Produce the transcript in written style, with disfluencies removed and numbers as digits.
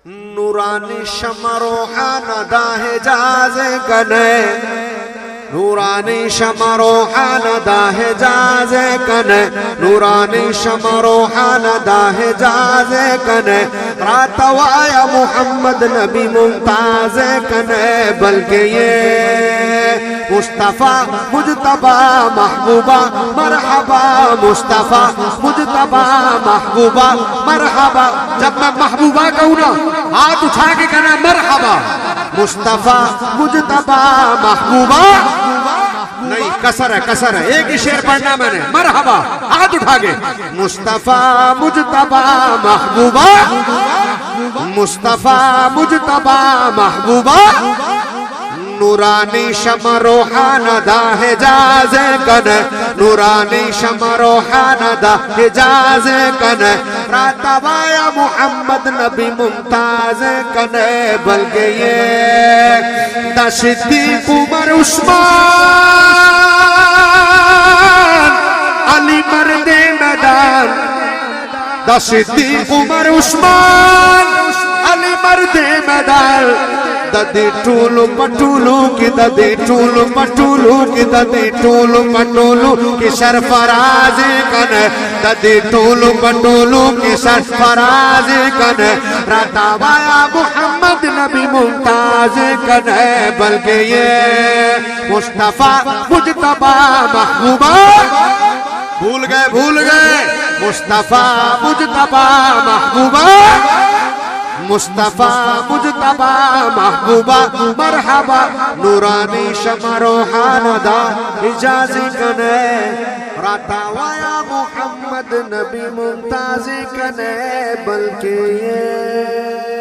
نورانی شمع روحان دا حجاز کنے نورانی شمع روحان دا حجاز کنے نورانی شمع روحان دا حجاز کنے راتوایا محمد نبی ممتاز کنے بلکہ یہ مصطفیٰ مجتبہ محبوبہ مرحبا مصطفیٰ مجتبہ محبوبہ مرحبا جب میں محبوبہ کہوں نا ہاتھ اٹھا کے کہنا مرحبا مصطفیٰ مجتبہ محبوبہ نہیں کسر ہے ایک ہی شعر پڑھنا میں نے مرحبا ہاتھ اٹھا کے مصطفیٰ مجتبہ محبوبہ مصطفیٰ مجتبہ محبوبہ نورانی شمع روحان دا حجاز کنے نورانی شمع روحان دا حجاز کنے راتوایا محمد نبی ممتاز کنے بلکہ یہ دا صدیق عمر عثمان علی مرد میدان دا صدیق عمر عثمان علی مرد میدان ددی ٹولو پٹولو کی ددی ٹولو پٹولو کی ددی ٹولو پٹولو کی سرفراز کنے ددی ٹولو پٹولو کی سرفراز کنے راتوایا محمد نبی ممتاز کنے بلکہ یہ مصطفیٰ مجتبہ محبوبہ بھول گئے مصطفیٰ مجتبہ محبوبہ مصطفیٰ مجتبہ محبوبہ مرحبا نورانی شمع روحان دا حجاز کنے راتوایا محمد نبی ممتاز کنے بلکہ یہ